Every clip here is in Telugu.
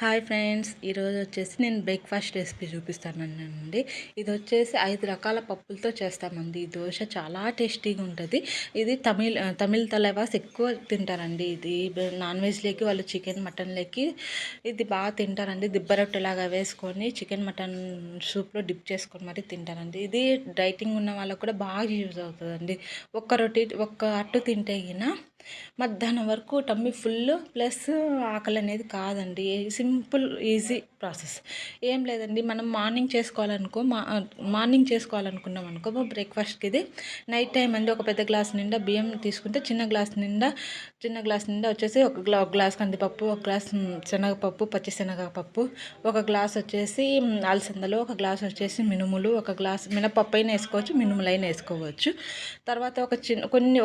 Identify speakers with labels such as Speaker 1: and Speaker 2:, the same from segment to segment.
Speaker 1: హాయ్ ఫ్రెండ్స్, ఈరోజు వచ్చేసి నేను బ్రేక్ఫాస్ట్ రెసిపీ చూపిస్తానండి. ఇది వచ్చేసి 5 రకాల పప్పులతో చేస్తామండి. ఈ దోశ చాలా టేస్టీగా ఉంటుంది. ఇది తమిళ తలవాస్ ఎక్కువ తింటారండి. ఇది నాన్ వెజ్లోకి వాళ్ళు చికెన్ మటన్లోకి ఇది బాగా తింటారండి. దిబ్బ రొట్టెలాగా వేసుకొని చికెన్ మటన్ సూప్లో డిప్ చేసుకొని మరీ తింటారండి. ఇది డైటింగ్ ఉన్న వాళ్ళకు కూడా బాగా యూజ్ అవుతుందండి. ఒక్క అట్టు తింటే గిన మధ్యాహ్నం వరకు టమ్మీ ఫుల్ ప్లస్ ఆకలి అనేది కాదండి. Simple easy process. ఏం లేదండి, మనం మార్నింగ్ చేసుకోవాలనుకున్నాం అనుకో బ్రేక్ఫాస్ట్కి ఇది నైట్ టైం అండి. ఒక పెద్ద గ్లాస్ నిండా బియ్యం తీసుకుంటే చిన్న గ్లాస్ నిండా వచ్చేసి ఒక గ్లాస్ కందిపప్పు, ఒక గ్లాస్ శనగపప్పు, పచ్చిశనగపప్పు, ఒక గ్లాస్ వచ్చేసి అలసందలు, ఒక గ్లాస్ వచ్చేసి మినుములు, ఒక గ్లాస్ మినపప్పు అయినా వేసుకోవచ్చు, మినుములు అయినా వేసుకోవచ్చు. తర్వాత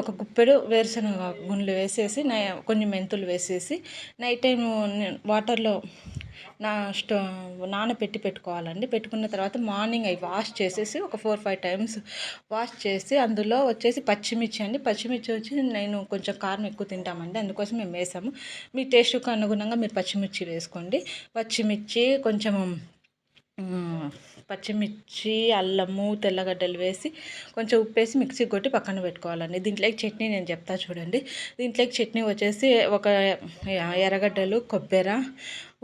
Speaker 1: ఒక గుప్పెడు వేరుశనగ గుండ్లు వేసేసి కొన్ని మెంతులు వేసేసి నైట్ టైం వాటర్లో నానబెట్టి పెట్టుకోవాలండి. పెట్టుకున్న తర్వాత మార్నింగ్ అవి వాష్ చేసేసి ఒక 4-5 టైమ్స్ వాష్ చేసి అందులో వచ్చేసి పచ్చిమిర్చి వచ్చి నేను కొంచెం కారం ఎక్కువ తింటామండి, అందుకోసం మేము వేసాము. మీ టేస్ట్కు అనుగుణంగా మీరు పచ్చిమిర్చి వేసుకోండి. పచ్చిమిర్చి, అల్లము, తెల్లగడ్డలు వేసి కొంచెం ఉప్పు వేసి మిక్సీ కొట్టి పక్కన పెట్టుకోవాలండి. దీంట్లోకి చట్నీ నేను చెప్తా చూడండి. దీంట్లోకి చట్నీ వచ్చేసి ఒక ఎర్రగడ్డలు, కొబ్బరి,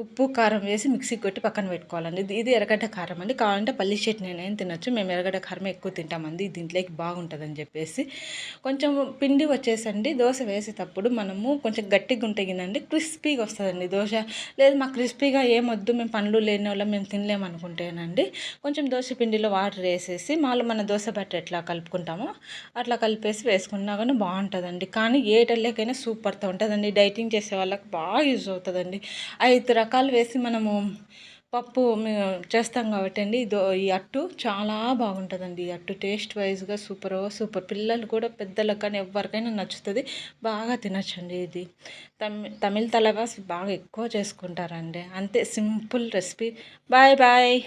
Speaker 1: ఉప్పు, కారం వేసి మిక్సీ కొట్టి పక్కన పెట్టుకోవాలండి. ఇది ఎర్రగడ్డ కారం అండి. కావాలంటే పల్లి చట్నీ అయినా తినొచ్చు. మేము ఎర్రగడ్డ కారం ఎక్కువ తింటామండి, దీంట్లోకి బాగుంటుందని చెప్పేసి. కొంచెం పిండి వచ్చేసండి దోశ వేసేటప్పుడు మనము కొంచెం గట్టిగా ఉంటే గినండి క్రిస్పీగా వస్తుందండి దోశ. లేదు మాకు క్రిస్పీగా ఏమొద్దు, మేము పండ్లు లేని వాళ్ళం, మేము తినలేమనుకుంటేనండి కొంచెం దోశ పిండిలో వాటర్ వేసేసి మన దోశ బ్యాటర్ ఎట్లా కలుపుకుంటామో అట్లా కలిపేసి వేసుకున్నా కానీ బాగుంటుందండి. కానీ ఏ టైంలోకైనా సూపర్తో ఉంటుందండి. డైటింగ్ చేసే వాళ్ళకి బాగా యూజ్ అవుతుందండి. 5 రకాలు వేసి మనము పప్పు చేస్తాం కాబట్టి అండి ఈ అట్టు చాలా బాగుంటుందండి. ఈ అట్టు టేస్ట్ వైజ్గా సూపర్. పిల్లలు కూడా పెద్దలకు కానీ ఎవరికైనా నచ్చుతుంది, బాగా తినచ్చండి. ఇది తమిళ తలవాస్ బాగా ఎక్కువ చేసుకుంటారండి. అంతే, సింపుల్ రెసిపీ. బాయ్.